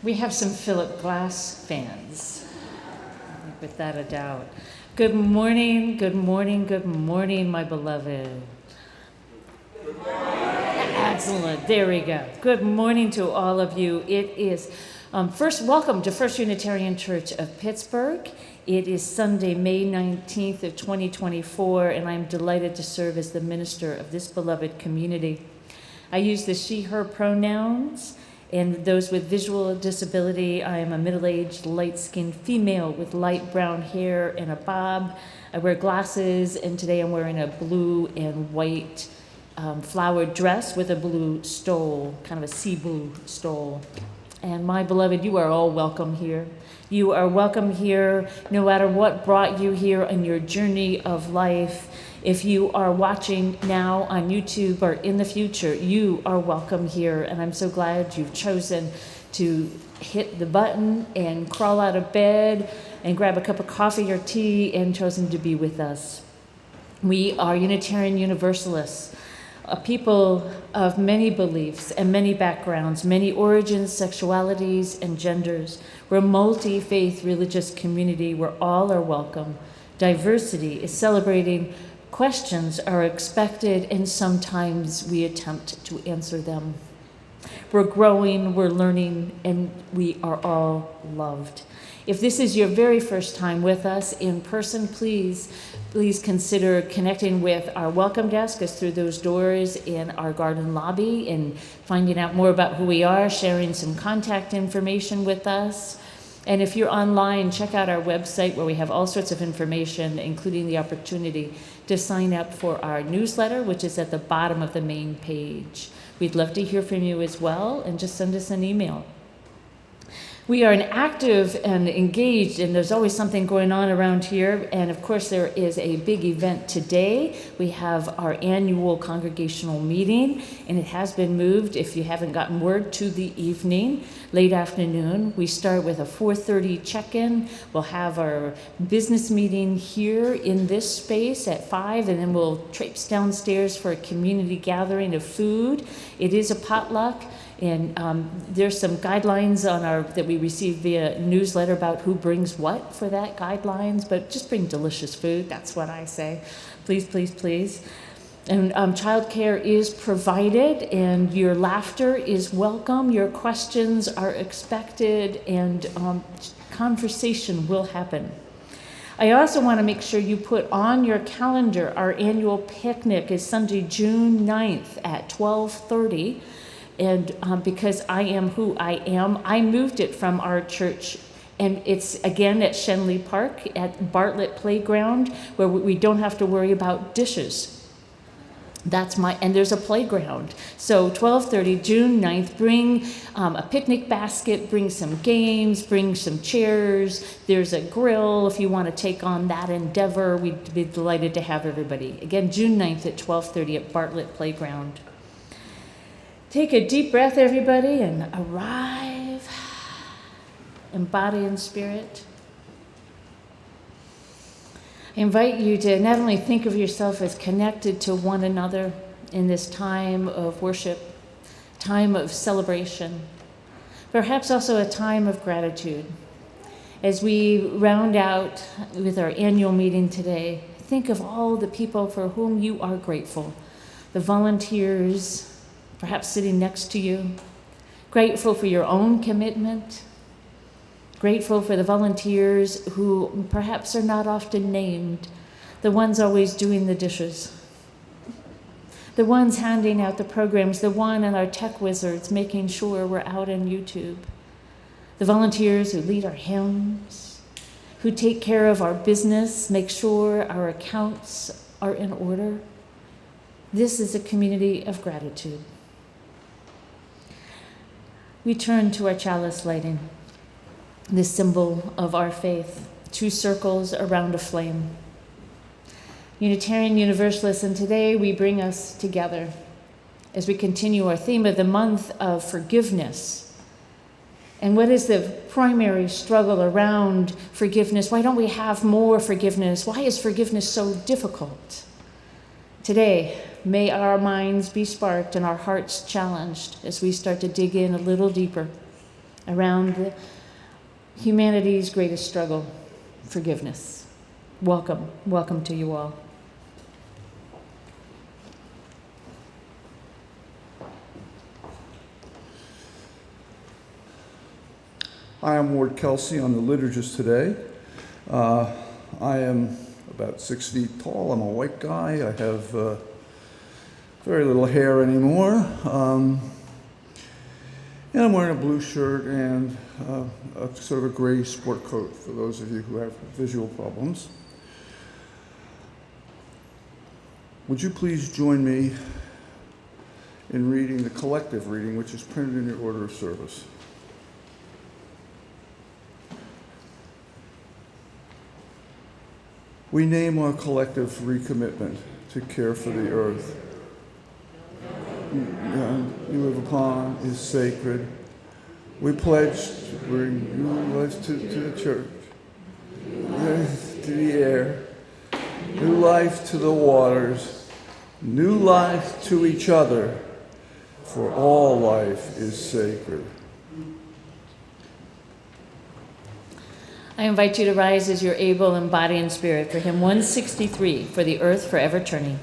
We have some Philip Glass fans, without a doubt. Good morning, good morning, good morning, my beloved. Good morning. Excellent, there we go. Good morning to all of you. It is, first, welcome to First Unitarian Church of Pittsburgh. It is Sunday, May 19th of 2024, and I'm delighted to serve as the minister of this beloved community. I use the she, her pronouns. And those with visual disability, I am a middle-aged, light-skinned female with light brown hair and a bob. I wear glasses, and today I'm wearing a blue and white flowered dress with a blue stole, kind of a sea blue stole. And my beloved, you are all welcome here. You are welcome here no matter what brought you here on your journey of life. If you are watching now on YouTube or in the future, you are welcome here. And I'm so glad you've chosen to hit the button and crawl out of bed and grab a cup of coffee or tea and chosen to be with us. We are Unitarian Universalists, a people of many beliefs and many backgrounds, many origins, sexualities, and genders. We're a multi-faith religious community where all are welcome. Diversity is celebrating. Questions are expected, and sometimes we attempt to answer them. We're growing, we're learning, and we are all loved. If this is your very first time with us in person, please consider connecting with our welcome desk as through those doors in our garden lobby and finding out more about who we are, sharing some contact information with us. And if you're online, check out our website where we have all sorts of information, including the opportunity to sign up for our newsletter, which is at the bottom of the main page. We'd love to hear from you as well, and just send us an email. We are an active and engaged, and there's always something going on around here. And of course, there is a big event today. We have our annual congregational meeting, and it has been moved, if you haven't gotten word, to the evening, late afternoon. We start with a 4:30 check-in. We'll have our business meeting here in this space at 5, and then we'll traipse downstairs for a community gathering of food. It is a potluck. And there's some guidelines on that we receive via newsletter about who brings what for that guidelines, but just bring delicious food. That's what I say. Please, please, please. And childcare is provided, and your laughter is welcome. Your questions are expected, and conversation will happen. I also want to make sure you put on your calendar our annual picnic is Sunday, June 9th at 12:30. And because I am who I am, I moved it from our church. And it's, again, at Shenley Park at Bartlett Playground, where we don't have to worry about dishes. And there's a playground. So 12:30, June 9th, bring a picnic basket, bring some games, bring some chairs. There's a grill if you want to take on that endeavor. We'd be delighted to have everybody. Again, June 9th at 12:30 at Bartlett Playground. Take a deep breath, everybody, and arrive in body and spirit. I invite you to not only think of yourself as connected to one another in this time of worship, time of celebration, perhaps also a time of gratitude. As we round out with our annual meeting today, think of all the people for whom you are grateful, the volunteers, perhaps sitting next to you, grateful for your own commitment, grateful for the volunteers who perhaps are not often named, the ones always doing the dishes, the ones handing out the programs, the one and our tech wizards making sure we're out on YouTube, the volunteers who lead our hymns, who take care of our business, make sure our accounts are in order. This is a community of gratitude. We turn to our chalice lighting, the symbol of our faith, 2 circles around a flame. Unitarian Universalists, and today we bring us together as we continue our theme of the month of forgiveness. And what is the primary struggle around forgiveness? Why don't we have more forgiveness? Why is forgiveness so difficult? Today, may our minds be sparked and our hearts challenged as we start to dig in a little deeper around humanity's greatest struggle, forgiveness. Welcome, welcome to you all. Hi, I'm Ward Kelsey. I'm the liturgist today. I am about 6 feet tall. I'm a white guy. I have very little hair anymore. And I'm wearing a blue shirt and a sort of a gray sport coat for those of you who have visual problems. Would you please join me in reading the collective reading, which is printed in your order of service. We name our collective recommitment to care for the earth you live upon is sacred. We pledge to bring new life to the church, to the air, new life to the waters, new life to each other, for all life is sacred. I invite you to rise as you're able in body and spirit for hymn 163, For the Earth Forever Turning.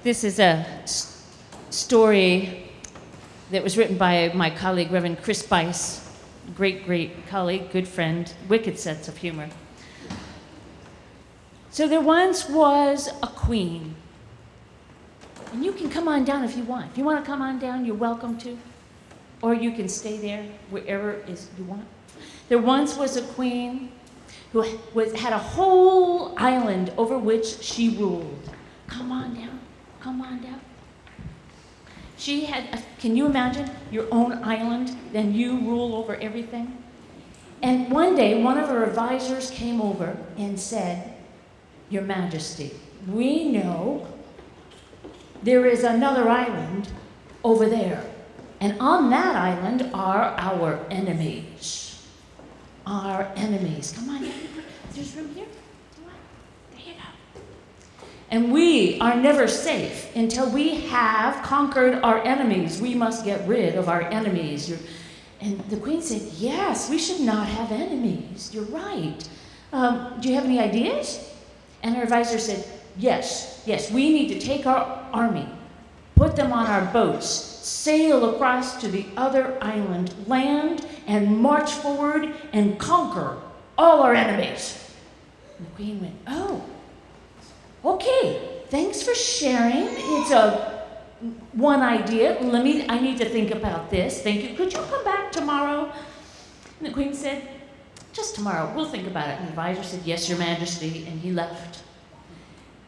This is a story that was written by my colleague, Reverend Chris Bice, great colleague, good friend, wicked sense of humor. So there once was a queen, and you can come on down if you want. If you want to come on down, you're welcome to, or you can stay there wherever you want. There once was a queen who had a whole island over which she ruled. Come on down. Come on down. She had, can you imagine your own island, then you rule over everything? And one day, one of her advisors came over and said, Your Majesty, we know there is another island over there. And on that island are our enemies. Our enemies. Come on, there's room here. And we are never safe until we have conquered our enemies. We must get rid of our enemies. And the queen said, yes, we should not have enemies. You're right. Do you have any ideas? And her advisor said, yes, we need to take our army, put them on our boats, sail across to the other island, land, and march forward and conquer all our enemies. And the queen went, oh. Okay, thanks for sharing. It's one idea. I need to think about this. Thank you. Could you come back tomorrow? And the queen said, just tomorrow. We'll think about it. And the advisor said, yes, Your Majesty. And he left.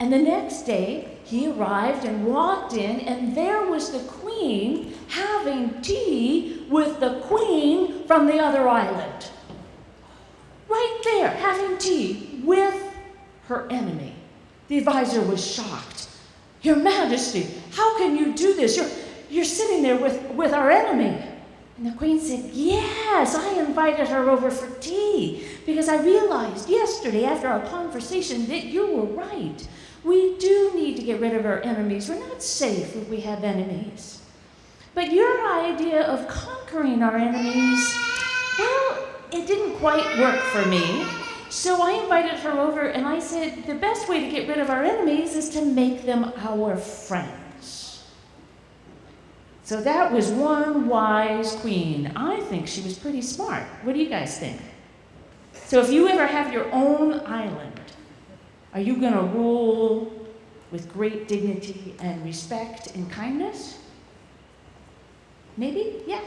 And the next day, he arrived and walked in, and there was the queen having tea with the queen from the other island. Right there, having tea with her enemy. The advisor was shocked. Your Majesty, how can you do this? You're sitting there with our enemy. And the queen said, yes, I invited her over for tea because I realized yesterday after our conversation that you were right. We do need to get rid of our enemies. We're not safe if we have enemies. But your idea of conquering our enemies, well, it didn't quite work for me. So I invited her over and I said, the best way to get rid of our enemies is to make them our friends. So that was one wise queen. I think she was pretty smart. What do you guys think? So if you ever have your own island, are you going to rule with great dignity and respect and kindness? Maybe? Yeah.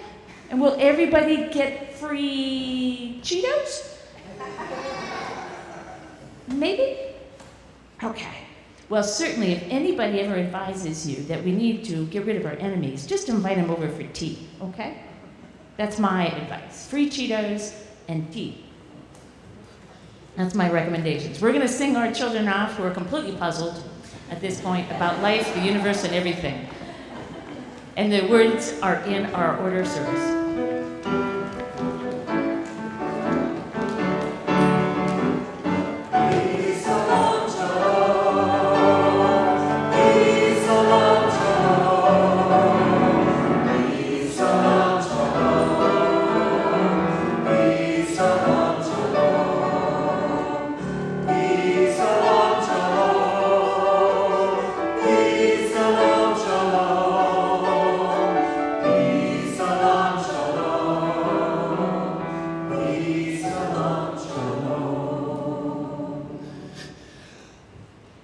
And will everybody get free Cheetos? Maybe? Okay. Well, certainly if anybody ever advises you that we need to get rid of our enemies, just invite them over for tea, okay? That's my advice. Free Cheetos and tea. That's my recommendations. We're going to sing our children off who are completely puzzled at this point about life, the universe, and everything. And the words are in our order of service.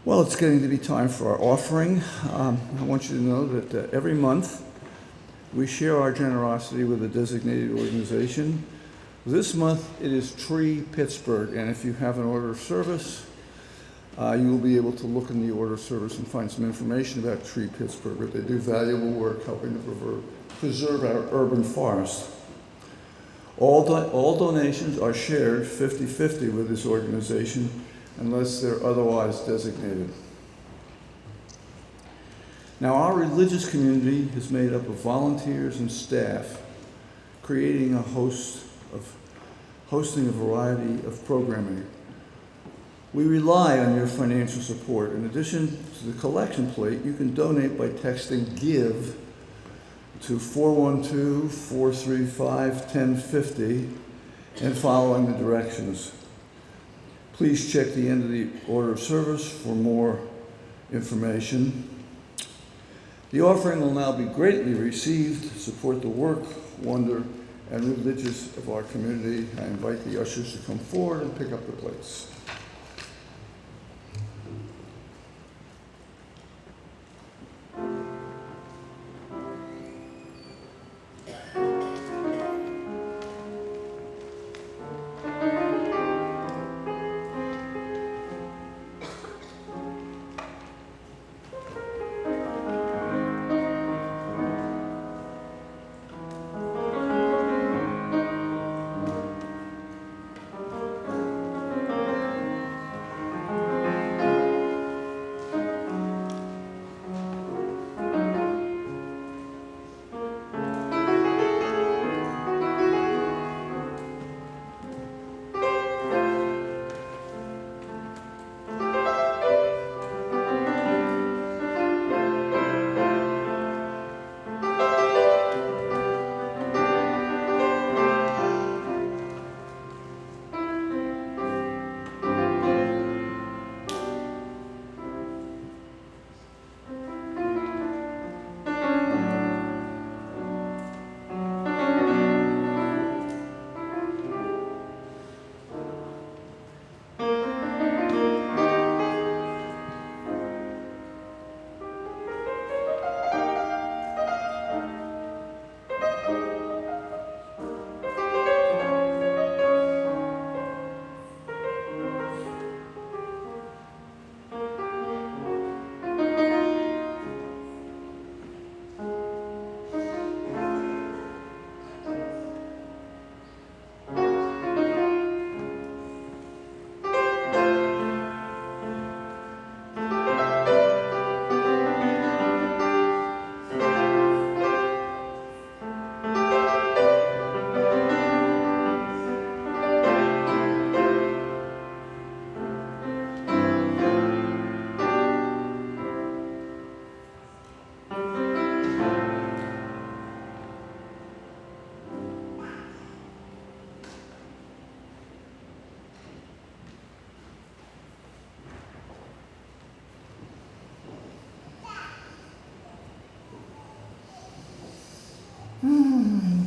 Well, it's getting to be time for our offering. I want you to know that every month we share our generosity with a designated organization. This month it is Tree Pittsburgh, and if you have an order of service, you will be able to look in the order of service and find some information about Tree Pittsburgh. But they do valuable work helping to preserve our urban forest. All donations are shared 50-50 with this organization unless they're otherwise designated. Now, our religious community is made up of volunteers and staff, hosting a variety of programming. We rely on your financial support. In addition to the collection plate, you can donate by texting GIVE to 412-435-1050 and following the directions. Please check the end of the order of service for more information. The offering will now be greatly received to support the work, wonder, and religious of our community. I invite the ushers to come forward and pick up the plates.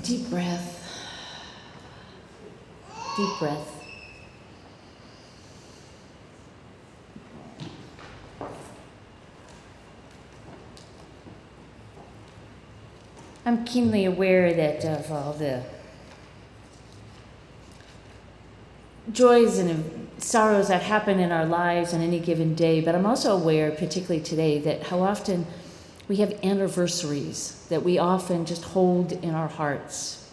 Deep breath. Deep breath. I'm keenly aware that of all the joys and sorrows that happen in our lives on any given day, but I'm also aware, particularly today, that how often we have anniversaries that we often just hold in our hearts.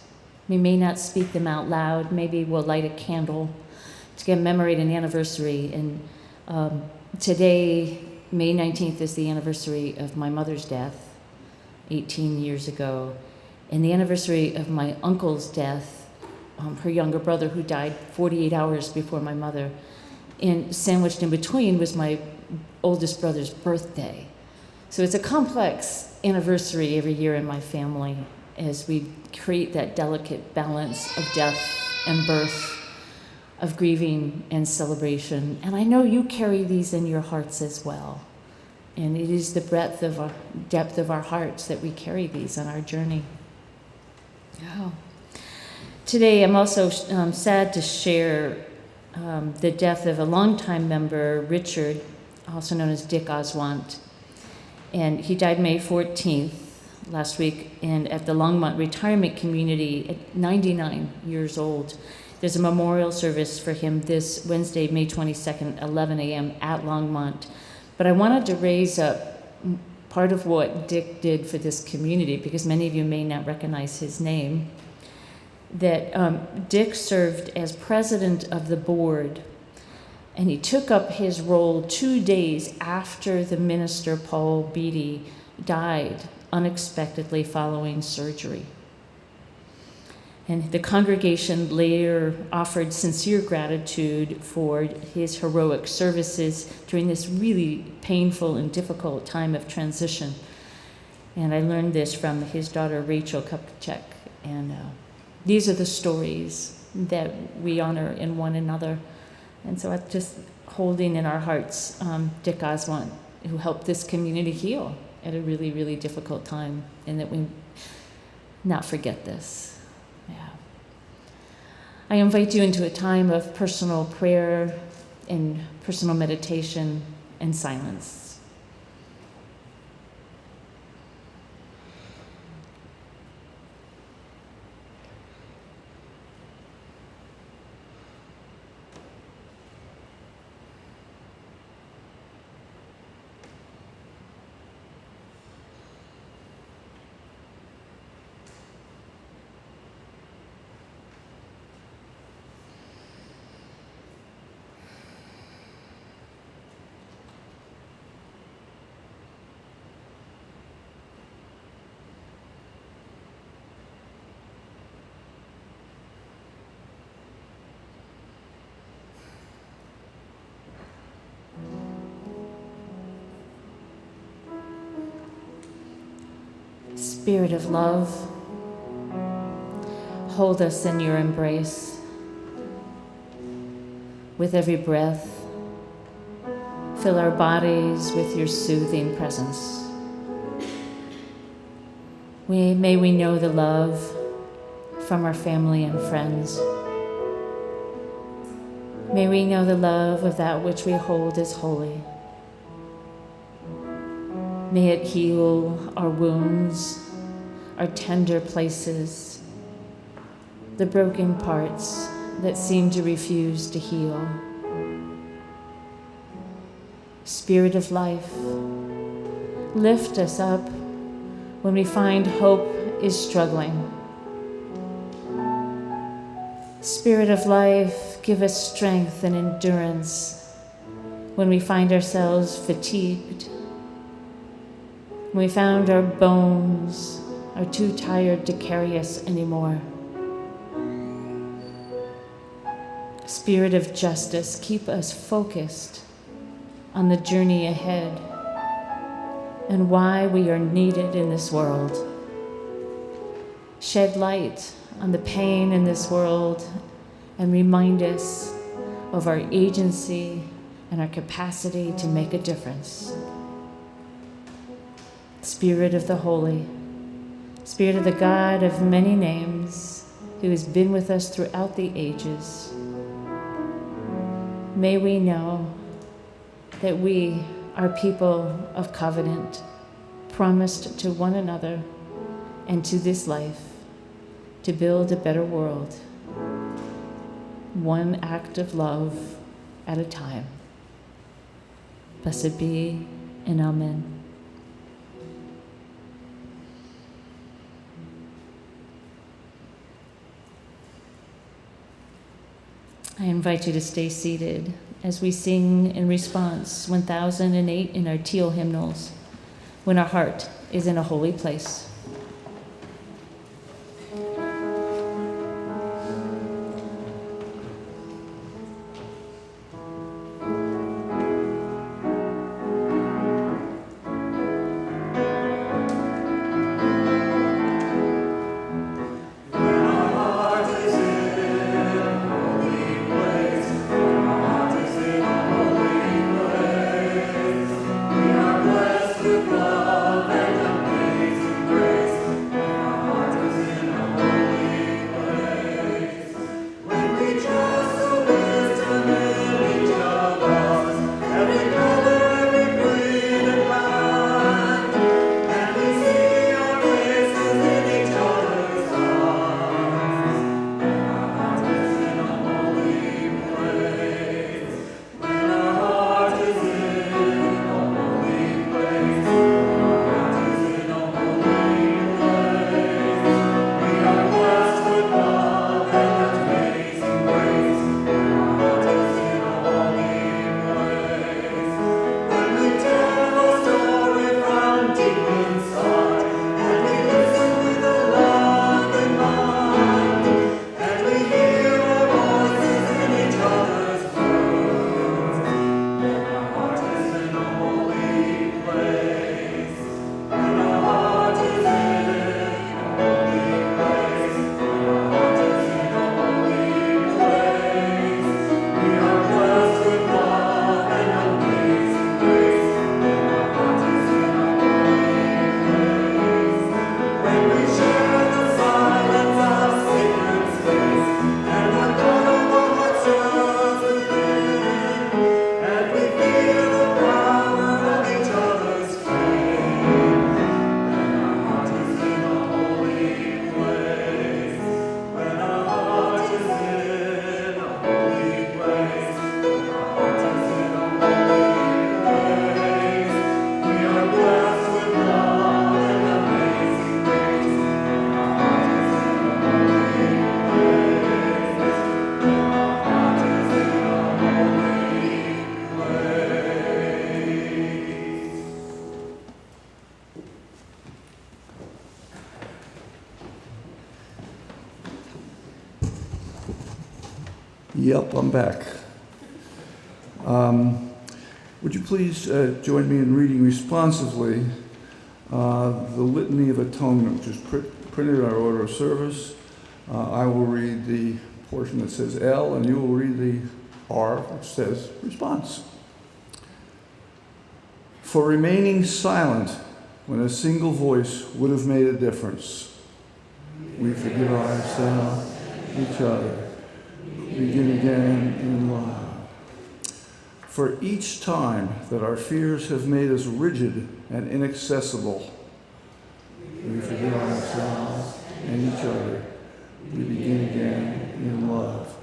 We may not speak them out loud. Maybe we'll light a candle to commemorate an anniversary. And today, May 19th, is the anniversary of my mother's death 18 years ago, and the anniversary of my uncle's death, her younger brother, who died 48 hours before my mother. And sandwiched in between was my oldest brother's birthday. So it's a complex anniversary every year in my family as we create that delicate balance of death and birth, of grieving and celebration. And I know you carry these in your hearts as well. And it is the depth of our hearts that we carry these on our journey. Oh. Today, I'm also sad to share the death of a longtime member, Richard, also known as Dick Oswant. And he died May 14th last week at the Longmont Retirement Community at 99 years old. There's a memorial service for him this Wednesday, May 22nd, 11 a.m. at Longmont. But I wanted to raise up part of what Dick did for this community, because many of you may not recognize his name, that Dick served as president of the board, and he took up his role 2 days after the minister, Paul Beatty, died unexpectedly following surgery. And the congregation later offered sincere gratitude for his heroic services during this really painful and difficult time of transition. And I learned this from his daughter, Rachel Kupchak. And these are the stories that we honor in one another. And so I'm just holding in our hearts Dick Oswant, who helped this community heal at a really, really difficult time, and that we not forget this. Yeah. I invite you into a time of personal prayer and personal meditation and silence. Spirit of love, hold us in your embrace. With every breath, fill our bodies with your soothing presence. May we know the love from our family and friends. May we know the love of that which we hold as holy. May it heal our wounds, our tender places, the broken parts that seem to refuse to heal. Spirit of life, lift us up when we find hope is struggling. Spirit of life, give us strength and endurance when we find ourselves fatigued. We found our bones are too tired to carry us anymore. Spirit of justice, keep us focused on the journey ahead and why we are needed in this world. Shed light on the pain in this world and remind us of our agency and our capacity to make a difference. Spirit of the Holy, Spirit of the God of many names, who has been with us throughout the ages, may we know that we are people of covenant, promised to one another and to this life to build a better world, one act of love at a time. Blessed be and amen. I invite you to stay seated as we sing in response 1008 in our teal hymnals, When Our Heart is in a Holy Place. Yep, I'm back. Would you please join me in reading responsively the Litany of Atonement, which is printed in our order of service. I will read the portion that says L, and you will read the R, which says response. For remaining silent when a single voice would have made a difference, we forgive ourselves, each other, begin again in love. For each time that our fears have made us rigid and inaccessible, we forgive ourselves and each other. We begin again in love.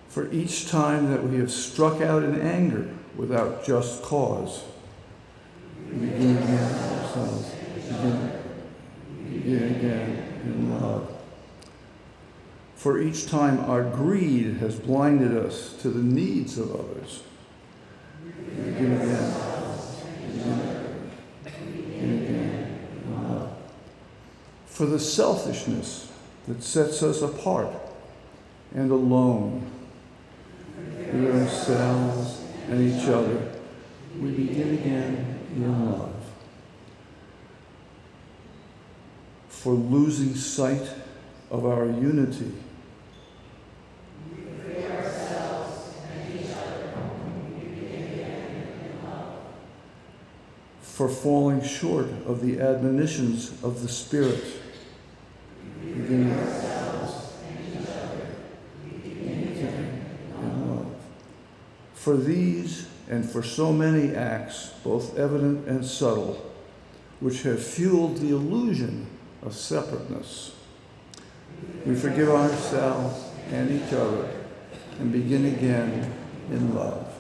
For each time that we have struck out in anger without just cause, we begin again ourselves. Begin again in love. For each time our greed has blinded us to the needs of others, we begin again. Begin again in love. For the selfishness that sets us apart and alone with ourselves and each other, we begin again in love. For losing sight of our unity, for for falling short of the admonitions of the Spirit. Beginning in love. For these and for so many acts, both evident and subtle, which have fueled the illusion of separateness, we forgive ourselves and each other and begin again in love.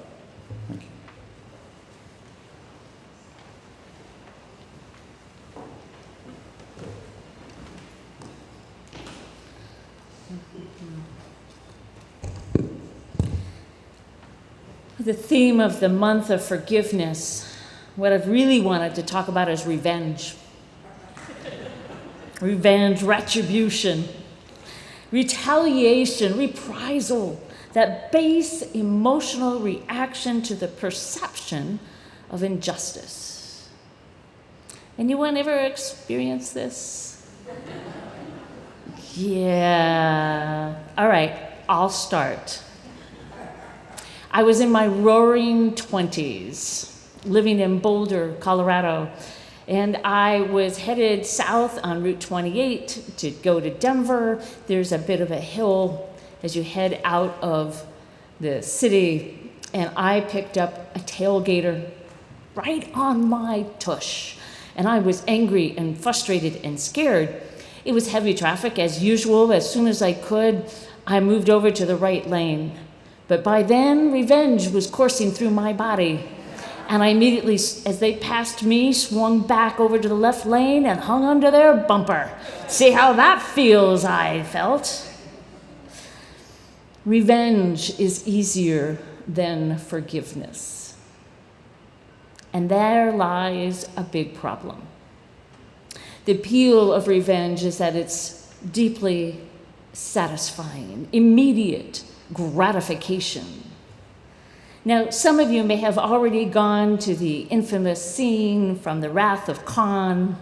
Thank you. The theme of the month of forgiveness, what I've really wanted to talk about is revenge. Revenge, retribution, retaliation, reprisal, that base emotional reaction to the perception of injustice. Anyone ever experienced this? Yeah. All right, I'll start. I was in my roaring 20s, living in Boulder, Colorado, and I was headed south on Route 28 to go to Denver. There's a bit of a hill as you head out of the city, and I picked up a tailgater right on my tush, and I was angry and frustrated and scared. It was heavy traffic as usual. As soon as I could, I moved over to the right lane. But by then, revenge was coursing through my body. And I immediately, as they passed me, swung back over to the left lane and hung onto their bumper. See how that feels, I felt. Revenge is easier than forgiveness. And there lies a big problem. The appeal of revenge is that it's deeply satisfying, immediate gratification. Now, some of you may have already gone to the infamous scene from The Wrath of Khan,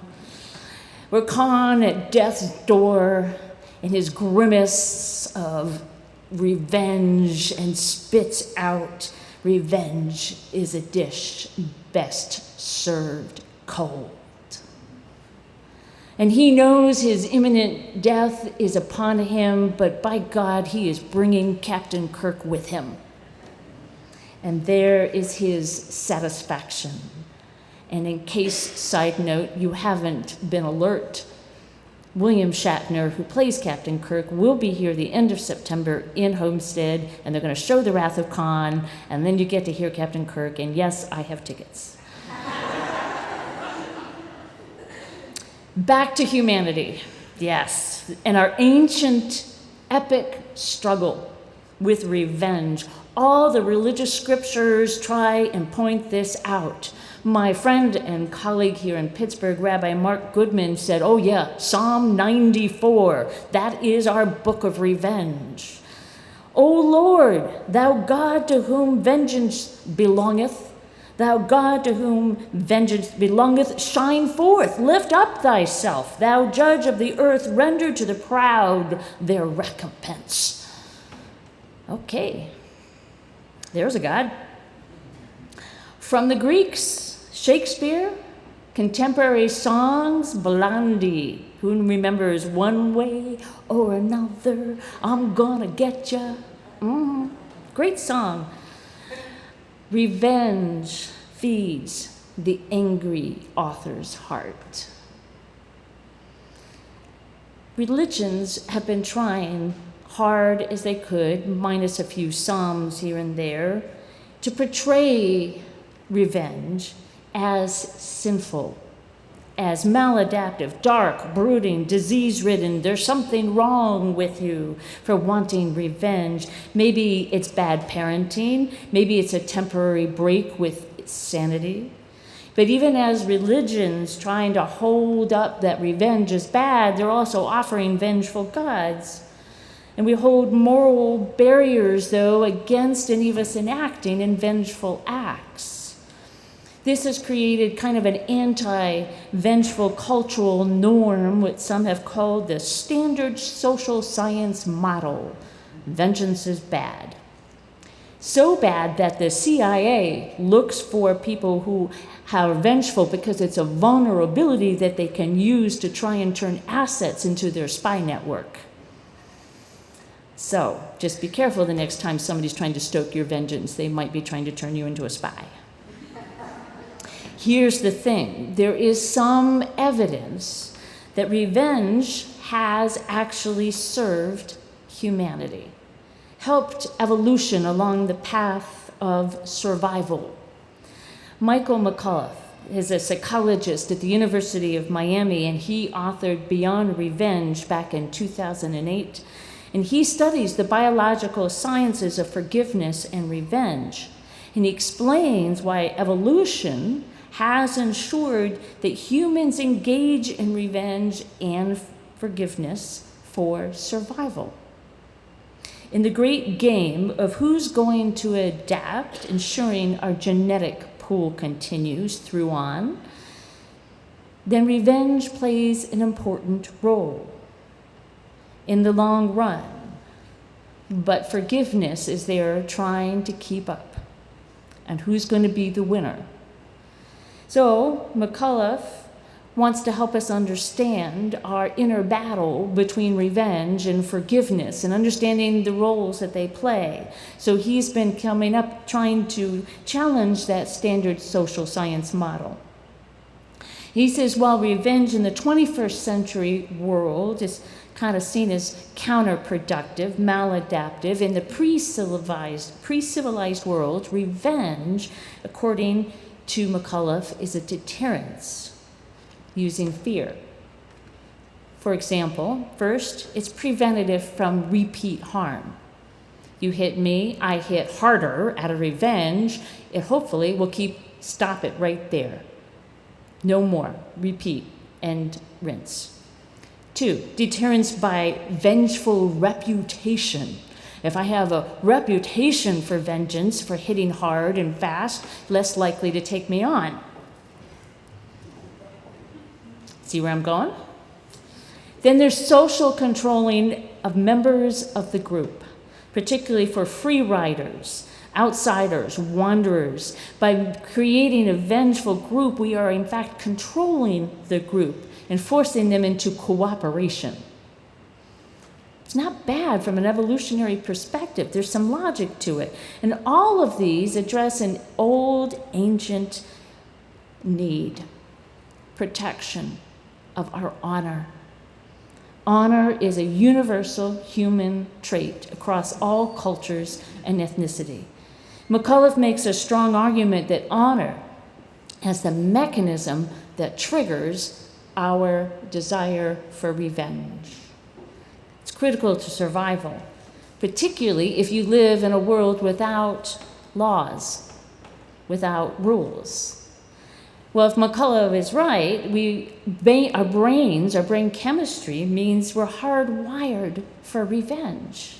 where Khan at death's door in his grimace of revenge and spits out, "Revenge is a dish best served cold." And he knows his imminent death is upon him, but by God, he is bringing Captain Kirk with him. And there is his satisfaction. And in case, side note, you haven't been alert, William Shatner, who plays Captain Kirk, will be here the end of September in Homestead, and they're going to show The Wrath of Khan, and then you get to hear Captain Kirk, and yes, I have tickets. Back to humanity, yes, and our ancient epic struggle with revenge. All the religious scriptures try and point this out. My friend and colleague here in Pittsburgh, Rabbi Mark Goodman, said, oh yeah, Psalm 94, that is our book of revenge. O Lord, thou God to whom vengeance belongeth, thou God to whom vengeance belongeth, shine forth, lift up thyself. Thou judge of the earth, render to the proud their recompense. Okay, there's a God. From the Greeks, Shakespeare, contemporary songs, Blondie, who remembers one way or another, I'm gonna get ya. Great song. Revenge feeds the angry author's heart. Religions have been trying hard as they could, minus a few psalms here and there, to portray revenge as sinful, as maladaptive, dark, brooding, disease-ridden. There's something wrong with you for wanting revenge. Maybe it's bad parenting. Maybe it's a temporary break with sanity. But even as religions trying to hold up that revenge is bad, they're also offering vengeful gods. And we hold moral barriers, though, against any of us enacting in vengeful acts. This has created kind of an anti-vengeful cultural norm, which some have called the standard social science model. Vengeance is bad. So bad that the CIA looks for people who are vengeful because it's a vulnerability that they can use to try and turn assets into their spy network. So just be careful the next time somebody's trying to stoke your vengeance. They might be trying to turn you into a spy. Here's the thing. There is some evidence that revenge has actually served humanity, helped evolution along the path of survival. Michael McCullough is a psychologist at the University of Miami, and he authored Beyond Revenge back in 2008. And he studies the biological sciences of forgiveness and revenge. And he explains why evolution has ensured that humans engage in revenge and forgiveness for survival. In the great game of who's going to adapt, ensuring our genetic pool continues through on, then revenge plays an important role in the long run. But forgiveness is there trying to keep up. And who's going to be the winner? So McCullough wants to help us understand our inner battle between revenge and forgiveness and understanding the roles that they play. So he's been coming up trying to challenge that standard social science model. He says, while revenge in the 21st century world is kind of seen as counterproductive, maladaptive, in the pre-civilized world, revenge, according to McCullough, is a deterrence using fear. For example, first, it's preventative from repeat harm. You hit me, I hit harder out of revenge, it hopefully will stop it right there. No more, repeat, and rinse. 2, deterrence by vengeful reputation. If I have a reputation for vengeance, for hitting hard and fast, less likely to take me on. See where I'm going? Then there's social controlling of members of the group, particularly for free riders, outsiders, wanderers. By creating a vengeful group, we are in fact controlling the group and forcing them into cooperation. It's not bad from an evolutionary perspective. There's some logic to it. And all of these address an old, ancient need, protection of our honor. Honor is a universal human trait across all cultures and ethnicity. McCullough makes a strong argument that honor as the mechanism that triggers our desire for revenge. It's critical to survival, particularly if you live in a world without laws, without rules. Well, if McCullough is right, our brain chemistry means we're hardwired for revenge.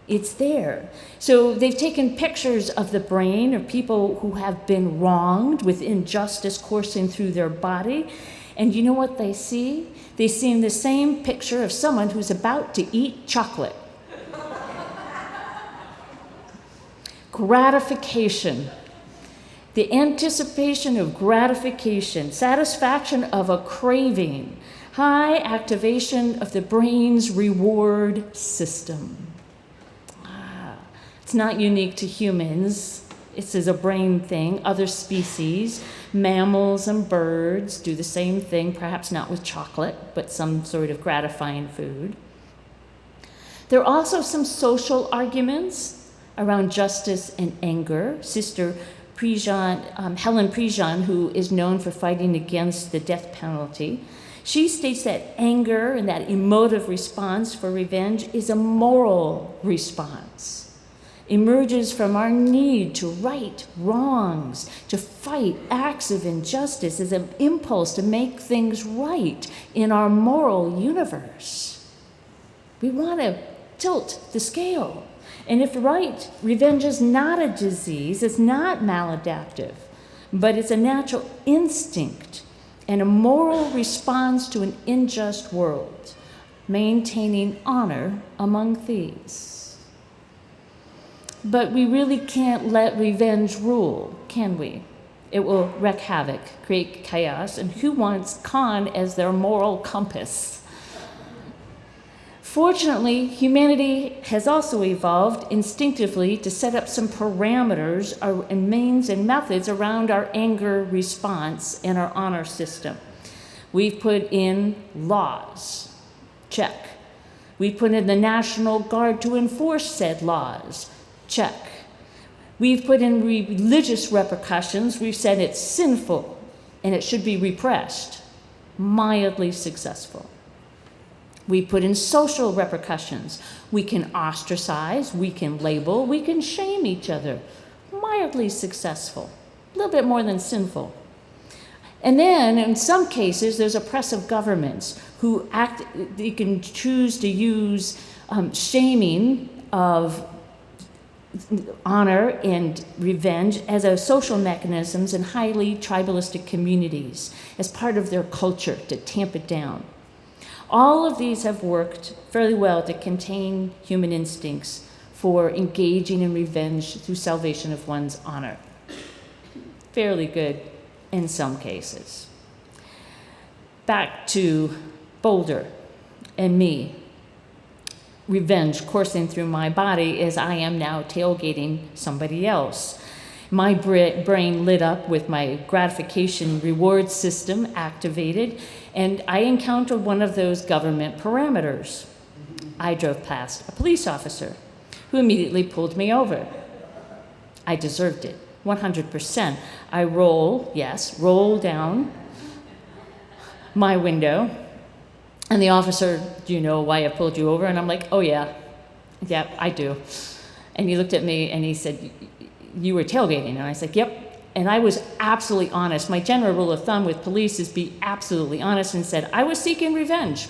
It's there. So they've taken pictures of the brain of people who have been wronged with injustice coursing through their body. And you know what they see? They see the same picture of someone who's about to eat chocolate. Gratification. The anticipation of gratification, satisfaction of a craving, high activation of the brain's reward system. It's not unique to humans. This is a brain thing. Other species, mammals and birds do the same thing, perhaps not with chocolate, but some sort of gratifying food. There are also some social arguments around justice and anger. Sister Helen Prejean, who is known for fighting against the death penalty, she states that anger and that emotive response for revenge is a moral response. Emerges from our need to right wrongs, to fight acts of injustice as an impulse to make things right in our moral universe. We want to tilt the scale. And if right, revenge is not a disease, it's not maladaptive, but it's a natural instinct and a moral response to an unjust world, maintaining honor among thieves. But we really can't let revenge rule, can we? It will wreak havoc, create chaos, and who wants Khan as their moral compass? Fortunately, humanity has also evolved instinctively to set up some parameters and means and methods around our anger response and our honor system. We've put in laws, check. We put in the National Guard to enforce said laws, check. We've put in religious repercussions. We've said it's sinful and it should be repressed, mildly successful. We put in social repercussions. We can ostracize, we can label, we can shame each other. Mildly successful, a little bit more than sinful. And then, in some cases, there's oppressive governments who they can choose to use shaming of honor and revenge as a social mechanisms in highly tribalistic communities as part of their culture to tamp it down. All of these have worked fairly well to contain human instincts for engaging in revenge through salvation of one's honor. Fairly good in some cases. Back to Boulder and me. Revenge coursing through my body as I am now tailgating somebody else. My brain lit up with my gratification reward system activated, and I encountered one of those government parameters. I drove past a police officer who immediately pulled me over. I deserved it, 100%. I roll down my window, and the officer, do you know why I pulled you over? And I'm like, oh yeah, I do. And he looked at me and he said, you were tailgating. And I said, yep. And I was absolutely honest. My general rule of thumb with police is be absolutely honest, and said, I was seeking revenge.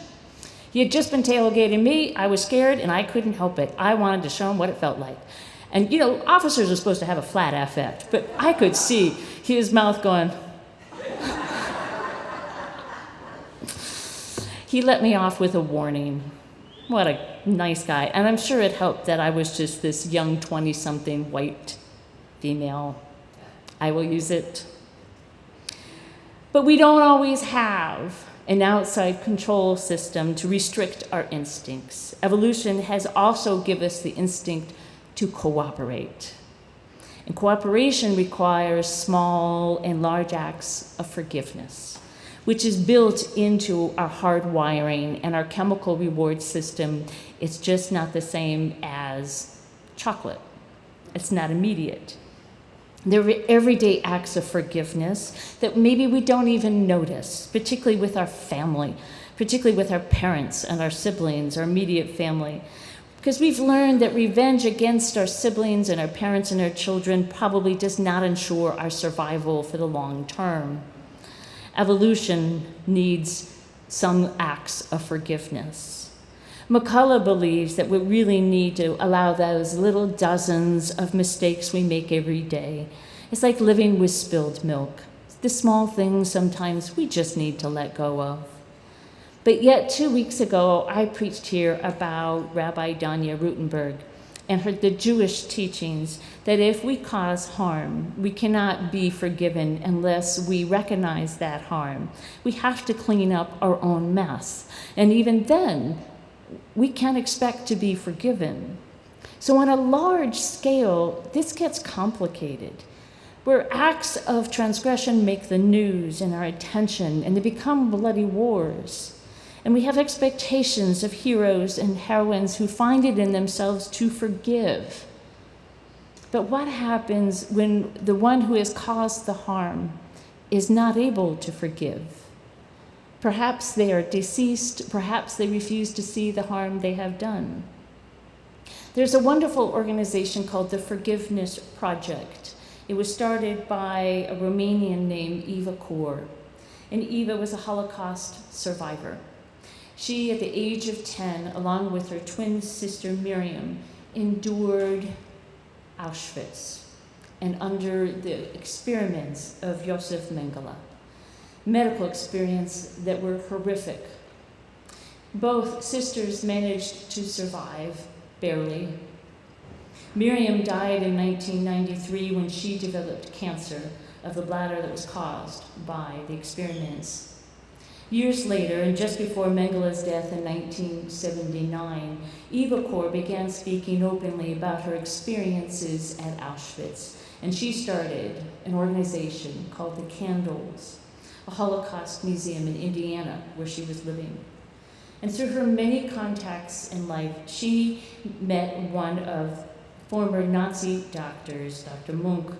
He had just been tailgating me. I was scared and I couldn't help it. I wanted to show him what it felt like. And officers are supposed to have a flat affect, but I could see his mouth going. He let me off with a warning. What a nice guy. And I'm sure it helped that I was just this young 20-something white female. I will use it. But we don't always have an outside control system to restrict our instincts. Evolution has also given us the instinct to cooperate. And cooperation requires small and large acts of forgiveness, which is built into our hardwiring and our chemical reward system. It's just not the same as chocolate. It's not immediate. There are everyday acts of forgiveness that maybe we don't even notice, particularly with our family, particularly with our parents and our siblings, our immediate family. Because we've learned that revenge against our siblings and our parents and our children probably does not ensure our survival for the long term. Evolution needs some acts of forgiveness. McCullough believes that we really need to allow those little dozens of mistakes we make every day. It's like living with spilled milk. The small things sometimes we just need to let go of. But yet 2 weeks ago, I preached here about Rabbi Danya Rutenberg and the Jewish teachings that if we cause harm, we cannot be forgiven unless we recognize that harm. We have to clean up our own mess. And even then, we can't expect to be forgiven. So on a large scale, this gets complicated, where acts of transgression make the news and our attention, and they become bloody wars. And we have expectations of heroes and heroines who find it in themselves to forgive. But what happens when the one who has caused the harm is not able to forgive? Perhaps they are deceased, perhaps they refuse to see the harm they have done. There's a wonderful organization called the Forgiveness Project. It was started by a Romanian named Eva Kor. And Eva was a Holocaust survivor. She, at the age of 10, along with her twin sister Miriam, endured Auschwitz and under the experiments of Josef Mengele. Medical experience that were horrific. Both sisters managed to survive, barely. Miriam died in 1993 when she developed cancer of the bladder that was caused by the experiments. Years later, and just before Mengele's death in 1979, Eva Kor began speaking openly about her experiences at Auschwitz, and she started an organization called the Candles, a Holocaust museum in Indiana where she was living. And through her many contacts in life, she met one of former Nazi doctors, Dr. Munk,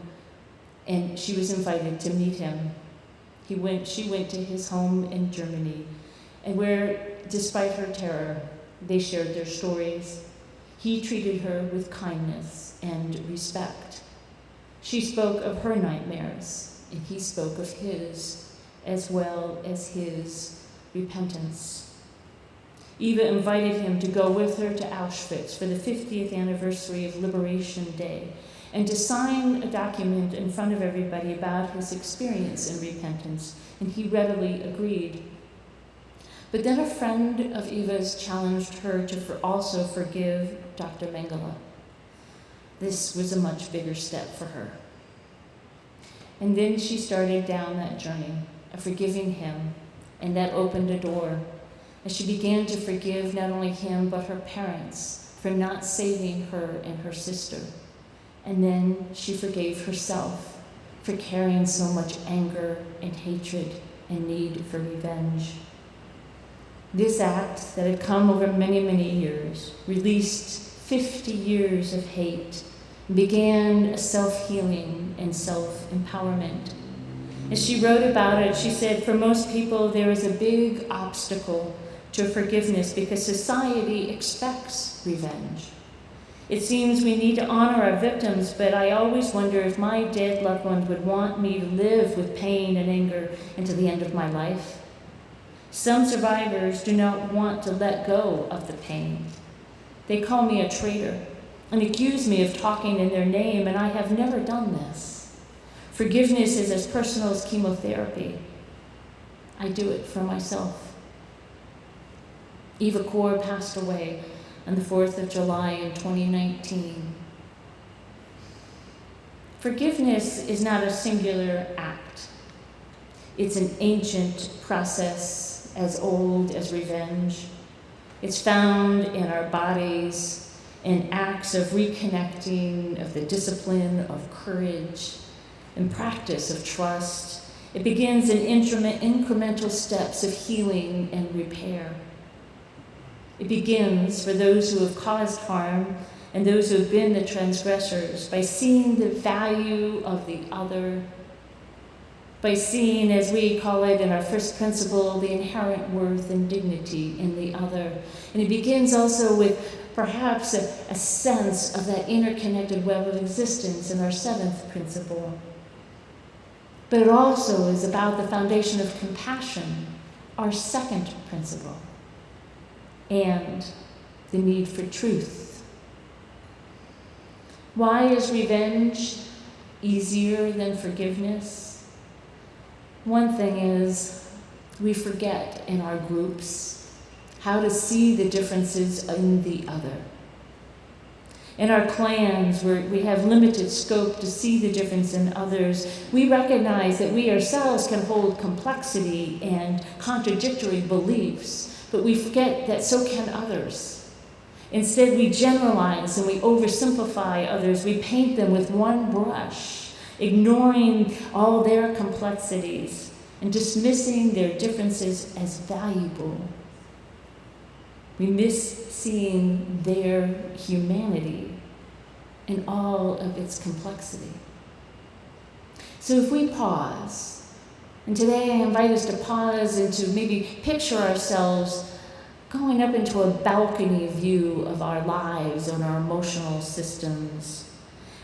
and she was invited to meet him. She went to his home in Germany, and where, despite her terror, they shared their stories. He treated her with kindness and respect. She spoke of her nightmares, and he spoke of his, as well as his repentance. Eva invited him to go with her to Auschwitz for the 50th anniversary of Liberation Day, and to sign a document in front of everybody about his experience in repentance, and he readily agreed. But then a friend of Eva's challenged her to also forgive Dr. Mengele. This was a much bigger step for her. And then she started down that journey of forgiving him, and that opened a door as she began to forgive not only him but her parents for not saving her and her sister. And then she forgave herself for carrying so much anger and hatred and need for revenge. This act that had come over many, many years released 50 years of hate and began a self-healing and self-empowerment. As she wrote about it, she said, for most people, there is a big obstacle to forgiveness because society expects revenge. It seems we need to honor our victims, but I always wonder if my dead loved ones would want me to live with pain and anger until the end of my life. Some survivors do not want to let go of the pain. They call me a traitor and accuse me of talking in their name, and I have never done this. Forgiveness is as personal as chemotherapy. I do it for myself. Eva Kor passed away on the 4th of July in 2019. Forgiveness is not a singular act. It's an ancient process as old as revenge. It's found in our bodies in acts of reconnecting, of the discipline of courage, and practice of trust. It begins in incremental steps of healing and repair. It begins for those who have caused harm and those who have been the transgressors by seeing the value of the other, by seeing, as we call it in our first principle, the inherent worth and dignity in the other. And it begins also with perhaps a sense of that interconnected web of existence in our seventh principle. But it also is about the foundation of compassion, our second principle, and the need for truth. Why is revenge easier than forgiveness? One thing is we forget in our groups how to see the differences in the other. In our clans, where we have limited scope to see the difference in others, we recognize that we ourselves can hold complexity and contradictory beliefs, but we forget that so can others. Instead, we generalize and we oversimplify others. We paint them with one brush, ignoring all their complexities and dismissing their differences as valuable. We miss seeing their humanity in all of its complexity. So if we pause, and today I invite us to pause and to maybe picture ourselves going up into a balcony view of our lives and our emotional systems,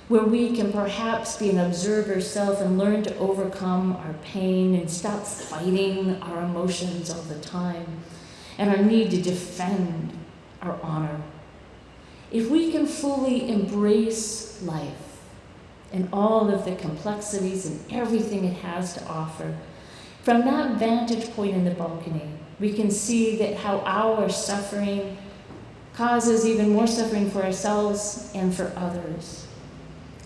where we can perhaps be an observer self and learn to overcome our pain and stop fighting our emotions all the time and our need to defend our honor. If we can fully embrace life and all of the complexities and everything it has to offer, from that vantage point in the balcony, we can see that how our suffering causes even more suffering for ourselves and for others.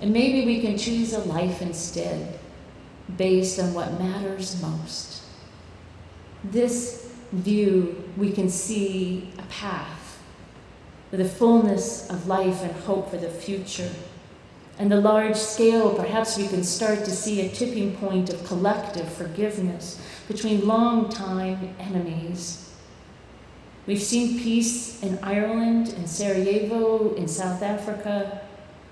And maybe we can choose a life instead, based on what matters most. This view, we can see a path with a fullness of life and hope for the future. And the large scale, perhaps we can start to see a tipping point of collective forgiveness between long-time enemies. We've seen peace in Ireland, in Sarajevo, in South Africa,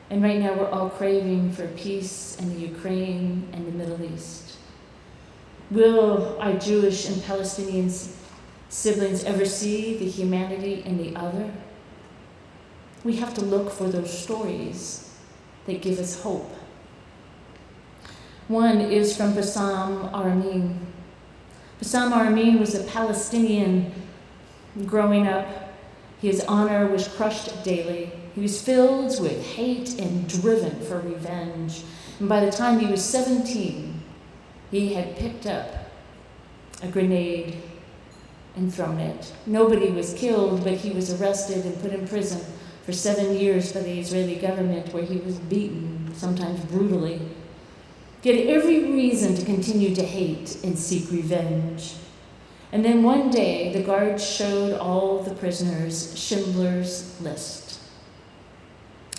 and right now we're all craving for peace in the Ukraine and the Middle East. Will our Jewish and Palestinian siblings ever see the humanity in the other? We have to look for those stories that give us hope. One is from Bassam Aramin. Bassam Aramin was a Palestinian growing up. His honor was crushed daily. He was filled with hate and driven for revenge. And by the time he was 17, he had picked up a grenade and thrown it. Nobody was killed, but he was arrested and put in prison for 7 years by the Israeli government, where he was beaten, sometimes brutally. He had every reason to continue to hate and seek revenge. And then one day, the guards showed all the prisoners Schindler's List.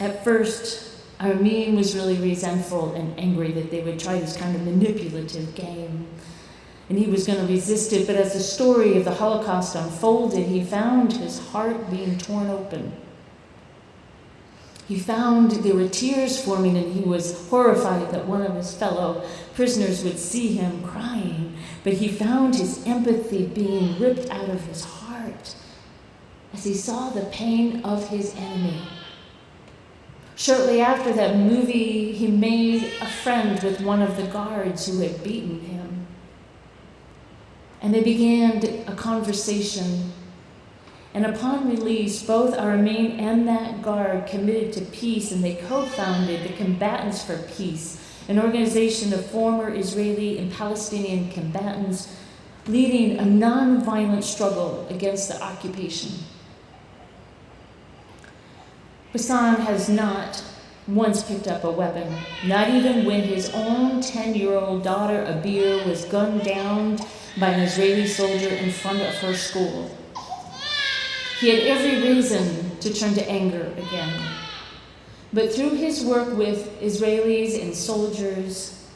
At first, Aramin was really resentful and angry that they would try this kind of manipulative game. And he was going to resist it, but as the story of the Holocaust unfolded, he found his heart being torn open. He found there were tears forming, and he was horrified that one of his fellow prisoners would see him crying. But he found his empathy being ripped out of his heart as he saw the pain of his enemy. Shortly after that movie, he made a friend with one of the guards who had beaten him. And they began a conversation. And upon release, both Aramin and that guard committed to peace, and they co-founded the Combatants for Peace, an organization of former Israeli and Palestinian combatants leading a non-violent struggle against the occupation. Bassam has not once picked up a weapon, not even when his own 10-year-old daughter, Abir, was gunned down by an Israeli soldier in front of her school. He had every reason to turn to anger again. But through his work with Israelis and soldiers,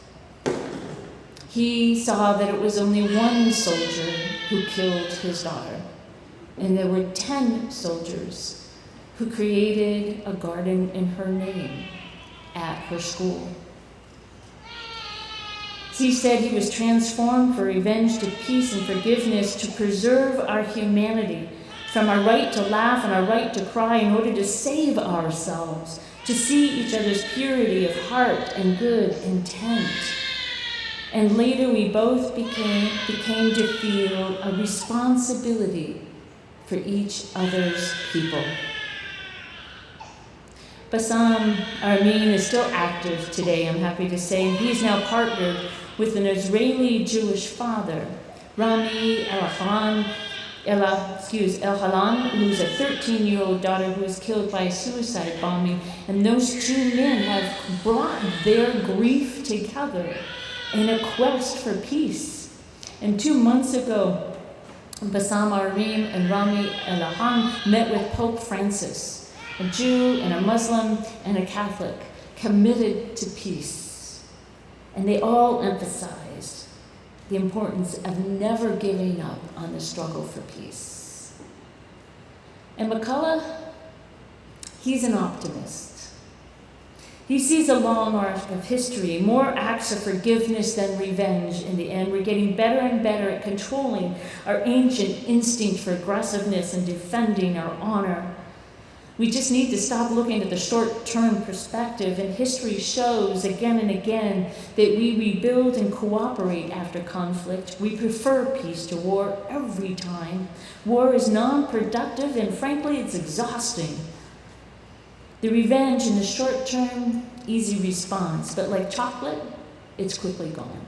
he saw that it was only one soldier who killed his daughter. And there were 10 soldiers who created a garden in her name at her school. He said he was transformed for revenge to peace and forgiveness, to preserve our humanity, from our right to laugh and our right to cry in order to save ourselves, to see each other's purity of heart and good intent. And later we both became to feel a responsibility for each other's people. Bassam Aramin is still active today, I'm happy to say, and he's now partnered with an Israeli Jewish father, Rami El-Halan, who's a 13-year-old daughter who was killed by a suicide bombing. And those two men have brought their grief together in a quest for peace. And 2 months ago, Bassam Aramin and Rami El-Halan met with Pope Francis, a Jew and a Muslim and a Catholic, committed to peace. And they all emphasized the importance of never giving up on the struggle for peace. And McCullough, he's an optimist. He sees a long arc of history, more acts of forgiveness than revenge in the end. We're getting better and better at controlling our ancient instinct for aggressiveness and defending our honor. We just need to stop looking at the short-term perspective, and history shows again and again that we rebuild and cooperate after conflict. We prefer peace to war every time. War is non-productive, and frankly, it's exhausting. The revenge in the short term, easy response, but like chocolate, it's quickly gone.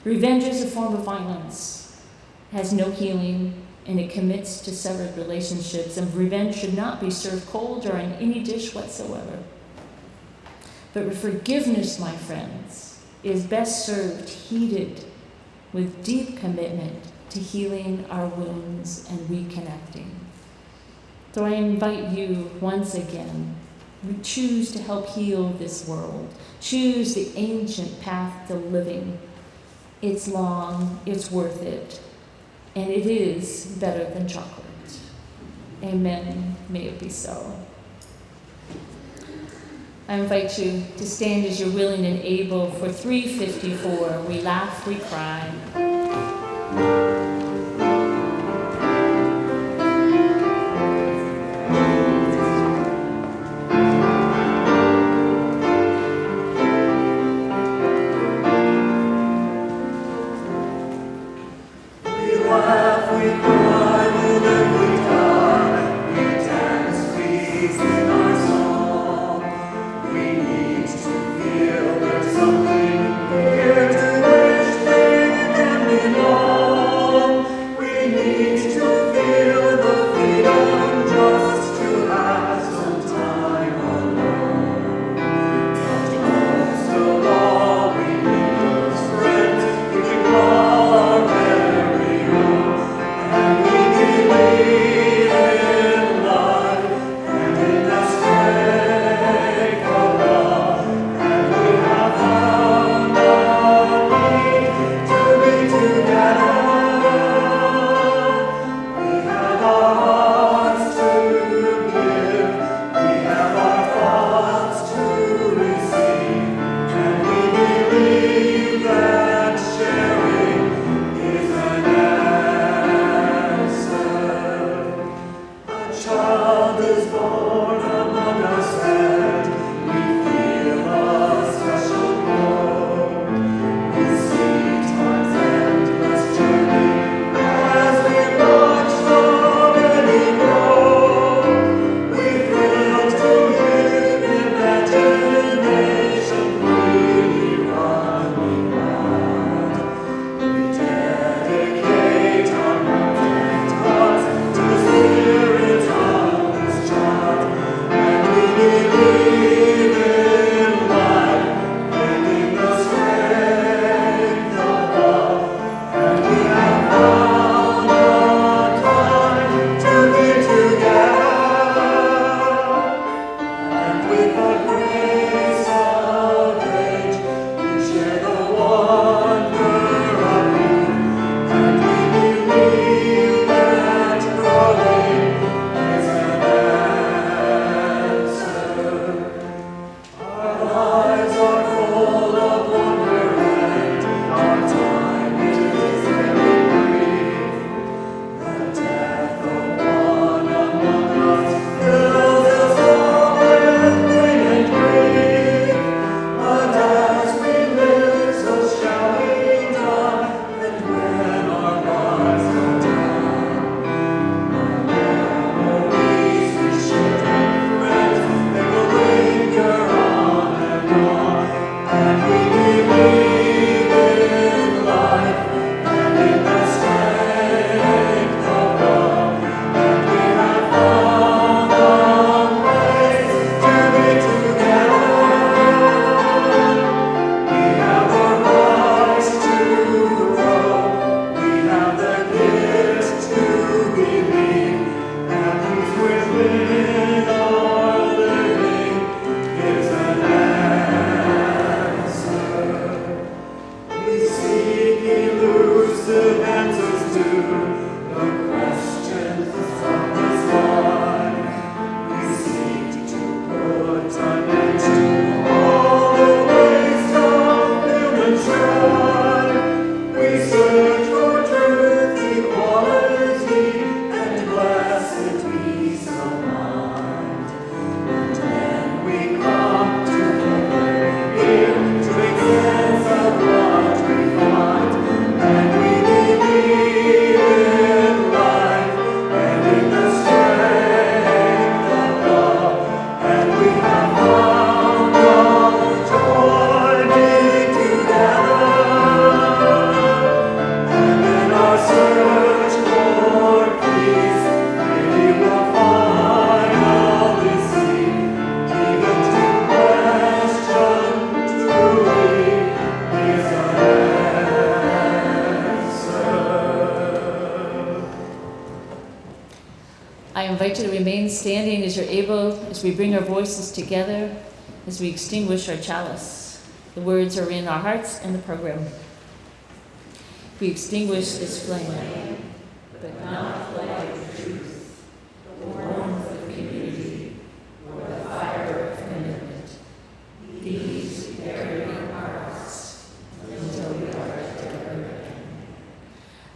Revenge is a form of violence, has no healing and it commits to severed relationships, and revenge should not be served cold or in any dish whatsoever. But forgiveness, my friends, is best served heated with deep commitment to healing our wounds and reconnecting. So I invite you once again, choose to help heal this world. Choose the ancient path to living. It's long, it's worth it, and it is better than chocolate. Amen. May it be so. I invite you to stand as you're willing and able for 354. We laugh, we cry. Something here to which they can belong. invite you to remain standing as you're able, as we bring our voices together, as we extinguish our chalice. The words are in our hearts and the program. We extinguish this flame, but not the light of truth, the warmth of community, or the fire of commitment. These we carry in our hearts until we are together again.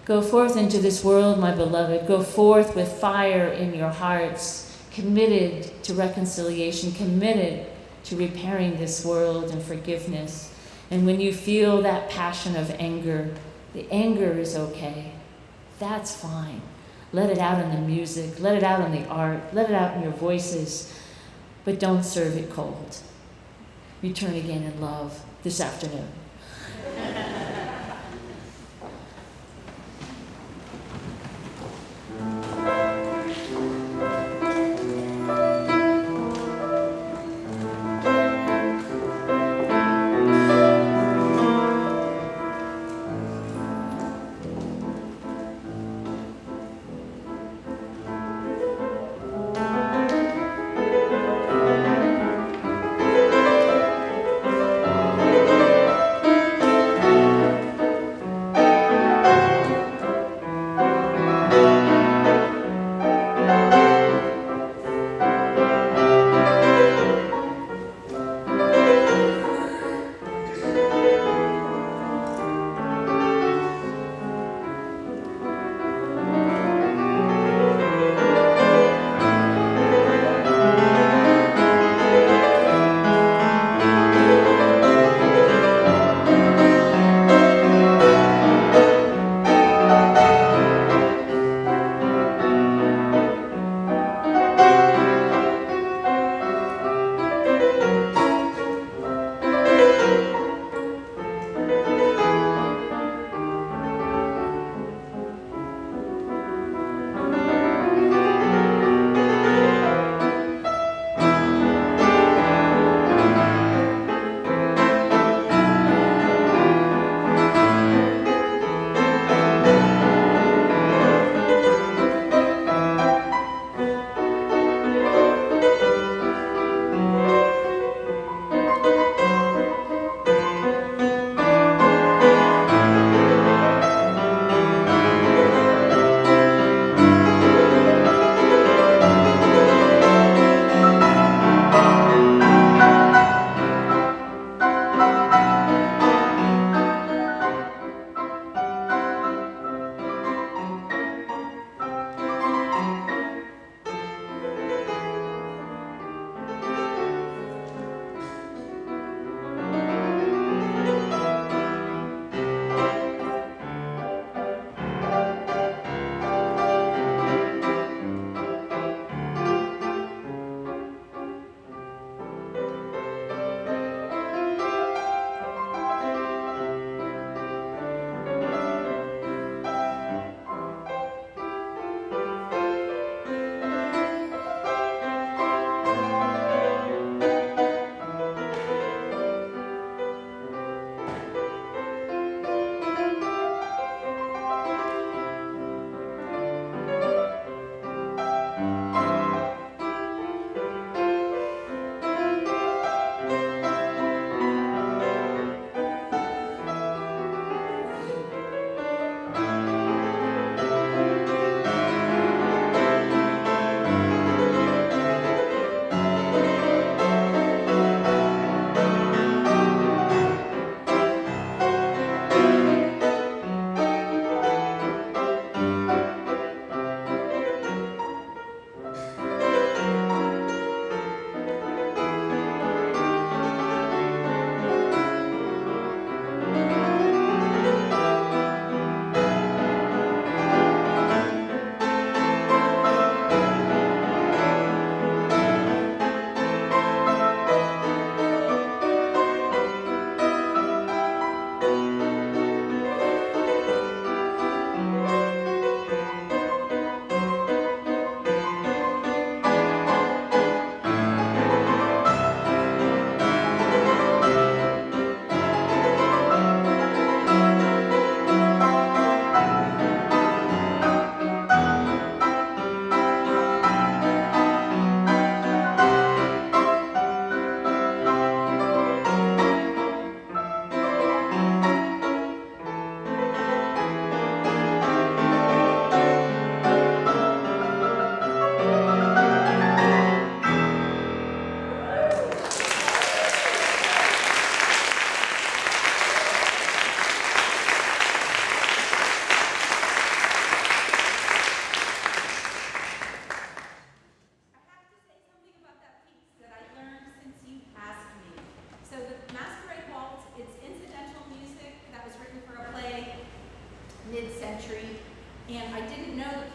Go forth into this world, my beloved. Go forth with fire in your hearts, committed to reconciliation, committed to repairing this world and forgiveness. And when you feel that passion of anger, the anger is okay. That's fine. Let it out in the music, let it out in the art, let it out in your voices, but don't serve it cold. Return again in love this afternoon.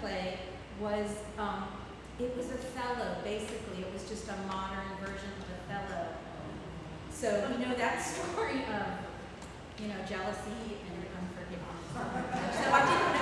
play was, it was Othello, basically. It was just a modern version of Othello. So, you know that story of, jealousy and unforgiveness. So I didn't